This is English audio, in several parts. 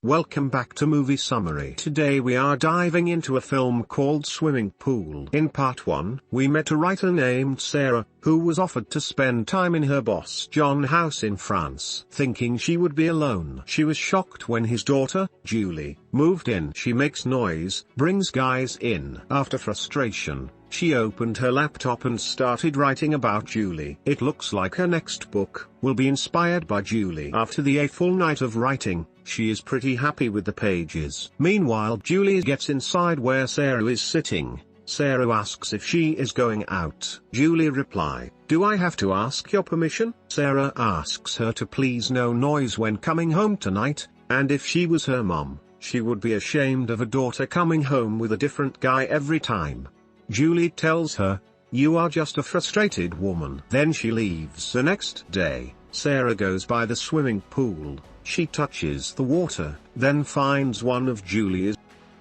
Welcome back to Movie Summary. Today we are diving into a film called Swimming Pool. In part 1, we met a writer named Sarah, who was offered to spend time in her boss John's house in France. Thinking she would be alone, she was shocked when his daughter, Julie, moved in. She makes noise, brings guys in. After frustration, she opened her laptop and started writing about Julie. It looks like her next book will be inspired by Julie. After a full night of writing, she is pretty happy with the pages. Meanwhile, Julie gets inside where Sarah is sitting. Sarah asks if she is going out. Julie replies, "Do I have to ask your permission?" Sarah asks her to please no noise when coming home tonight, and if she was her mom, she would be ashamed of a daughter coming home with a different guy every time. Julie tells her, "You are just a frustrated woman." Then she leaves. The next day, Sarah goes by the swimming pool. She touches the water, then finds one of Julie's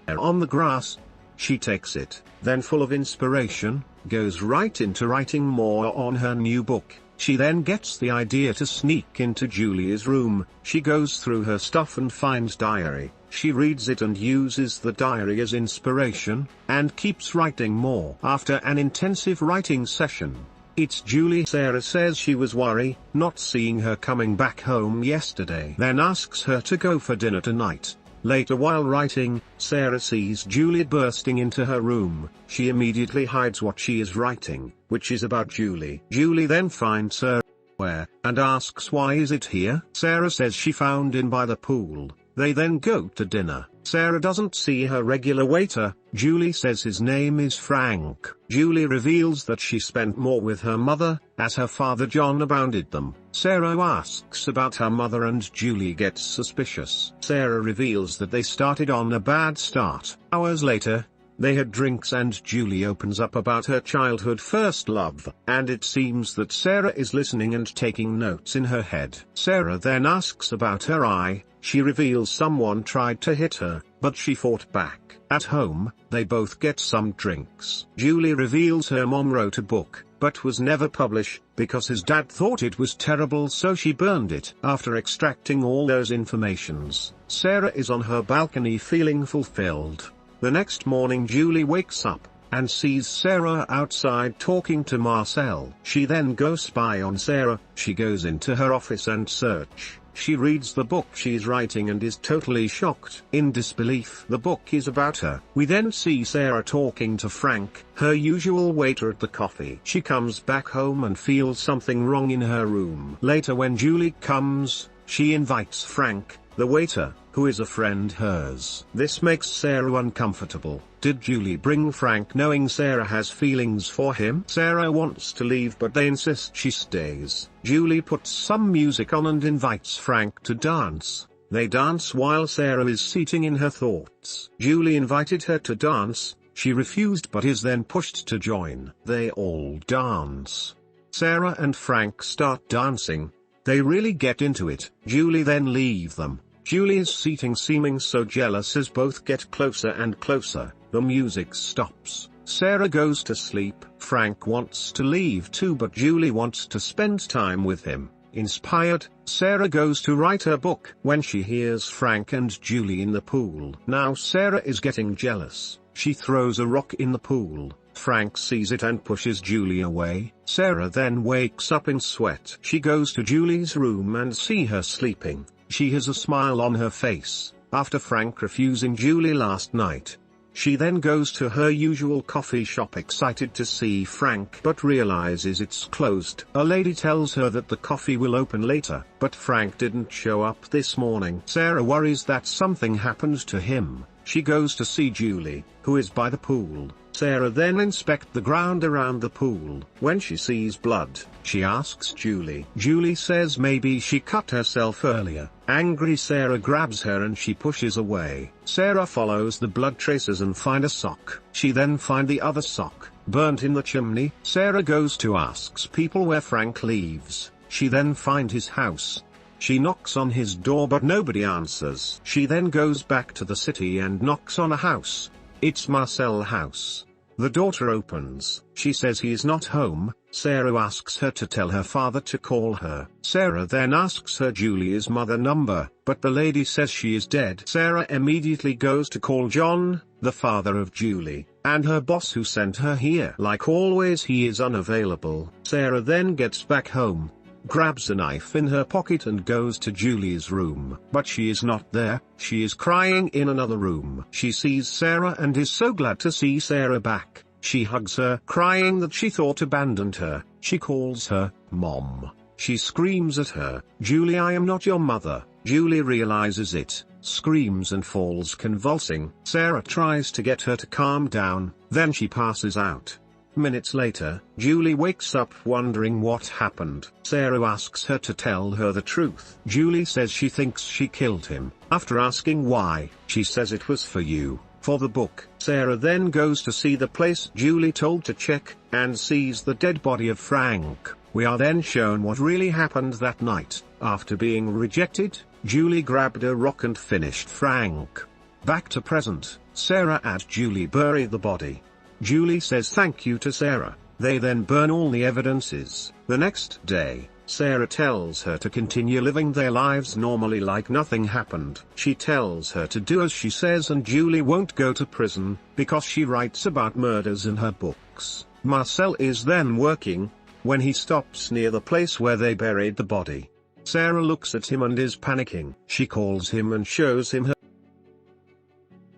hair on the grass. She takes it, then full of inspiration, goes right into writing more on her new book. She then gets the idea to sneak into Julie's room. She goes through her stuff and finds diary. She reads it and uses the diary as inspiration, and keeps writing more. After an intensive writing session, it's Julie. Sarah says she was worried not seeing her coming back home yesterday, then asks her to go for dinner tonight. Later while writing, Sarah sees Julie bursting into her room. She immediately hides what she is writing, which is about Julie. Julie then finds her where, and asks why is it here. Sarah says she found it by the pool. They then go to dinner. Sarah doesn't see her regular waiter. Julie says his name is Frank. Julie reveals that she spent more with her mother, as her father John abandoned them. Sarah asks about her mother and Julie gets suspicious. Sarah reveals that they started on a bad start. Hours later, they had drinks and Julie opens up about her childhood first love, and it seems that Sarah is listening and taking notes in her head. Sarah then asks about her eye. She reveals someone tried to hit her, but she fought back. At home, they both get some drinks. Julie reveals her mom wrote a book, but was never published, because his dad thought it was terrible so she burned it. After extracting all those informations, Sarah is on her balcony feeling fulfilled. The next morning Julie wakes up, and sees Sarah outside talking to Marcel. She then goes spy on Sarah. She goes into her office and search. She reads the book she's writing and is totally shocked. In disbelief, the book is about her. We then see Sarah talking to Frank, her usual waiter at the coffee. She comes back home and feels something wrong in her room. Later when Julie comes, she invites Frank, the waiter, who is a friend hers. This makes Sarah uncomfortable. Did Julie bring Frank knowing Sarah has feelings for him? Sarah wants to leave but they insist she stays. Julie puts some music on and invites Frank to dance. They dance while Sarah is sitting in her thoughts. Julie invited her to dance. She refused but is then pushed to join. They all dance. Sarah and Frank start dancing. They really get into it. Julie then leaves them. Julie is sitting seeming so jealous as both get closer and closer. The music stops. Sarah goes to sleep. Frank wants to leave too but Julie wants to spend time with him. Inspired, Sarah goes to write her book when she hears Frank and Julie in the pool. Now Sarah is getting jealous. She throws a rock in the pool. Frank sees it and pushes Julie away. Sarah then wakes up in sweat. She goes to Julie's room and see her sleeping. She has a smile on her face, after Frank refusing Julie last night. She then goes to her usual coffee shop excited to see Frank but realizes it's closed. A lady tells her that the coffee will open later, but Frank didn't show up this morning. Sarah worries that something happened to him. She goes to see Julie, who is by the pool. Sarah then inspects the ground around the pool. When she sees blood, she asks Julie. Julie says maybe she cut herself earlier. Angry, Sarah grabs her and she pushes away. Sarah follows the blood traces and finds a sock. She then finds the other sock, burnt in the chimney. Sarah goes to ask people where Frank lives. She then finds his house. She knocks on his door but nobody answers. She then goes back to the city and knocks on a house. It's Marcel's house. The daughter opens. She says he is not home. Sarah asks her to tell her father to call her. Sarah then asks her Julie's mother number, but the lady says she is dead. Sarah immediately goes to call John, the father of Julie, and her boss who sent her here. Like always, he is unavailable. Sarah then gets back home, grabs a knife in her pocket and goes to Julie's room. But she is not there. She is crying in another room. She sees Sarah and is so glad to see Sarah back. She hugs her, crying that she thought abandoned her. She calls her Mom. She screams at her, "Julie, I am not your mother." Julie realizes it, screams and falls convulsing. Sarah tries to get her to calm down, then she passes out. Minutes later, Julie wakes up wondering what happened. Sarah asks her to tell her the truth. Julie says she thinks she killed him. After asking why, she says it was for you, for the book. Sarah then goes to see the place Julie told to check, and sees the dead body of Frank. We are then shown what really happened that night. After being rejected, Julie grabbed a rock and finished Frank. Back to present, Sarah and Julie bury the body. Julie says thank you to Sarah. They then burn all the evidences. The next day, Sarah tells her to continue living their lives normally like nothing happened. She tells her to do as she says, and Julie won't go to prison, because she writes about murders in her books. Marcel is then working, when he stops near the place where they buried the body. Sarah looks at him and is panicking. She calls him and shows him her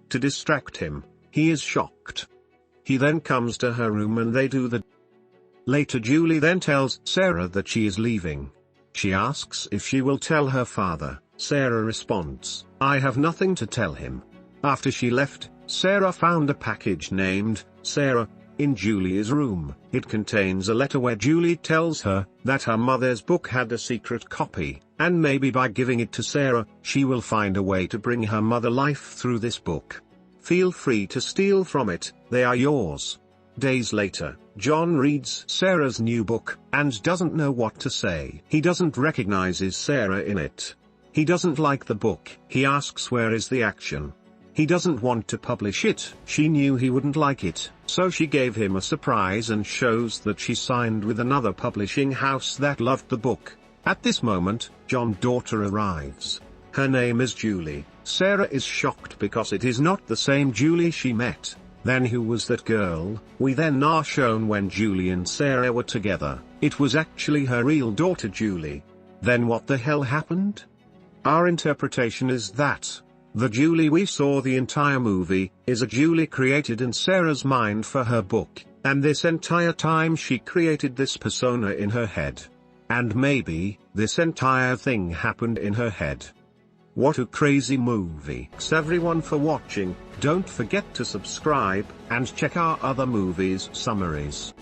to distract him. He is shocked. He then comes to her room and they do the. Later Julie then tells Sarah that she is leaving. She asks if she will tell her father. Sarah responds, "I have nothing to tell him." After she left, Sarah found a package named Sarah in Julie's room. It contains a letter where Julie tells her that her mother's book had a secret copy, and maybe by giving it to Sarah, she will find a way to bring her mother life through this book. Feel free to steal from it, they are yours. Days later, John reads Sarah's new book, and doesn't know what to say. He doesn't recognizes Sarah in it. He doesn't like the book. He asks where is the action. He doesn't want to publish it. She knew he wouldn't like it, so she gave him a surprise and shows that she signed with another publishing house that loved the book. At this moment, John's daughter arrives. Her name is Julie. Sarah is shocked because it is not the same Julie she met. Then who was that girl? We then are shown when Julie and Sarah were together. It was actually her real daughter Julie. Then what the hell happened? Our interpretation is that the Julie we saw the entire movie is a Julie created in Sarah's mind for her book, and this entire time she created this persona in her head. And maybe this entire thing happened in her head. What a crazy movie. Thanks everyone for watching. Don't forget to subscribe, and check our other movies summaries.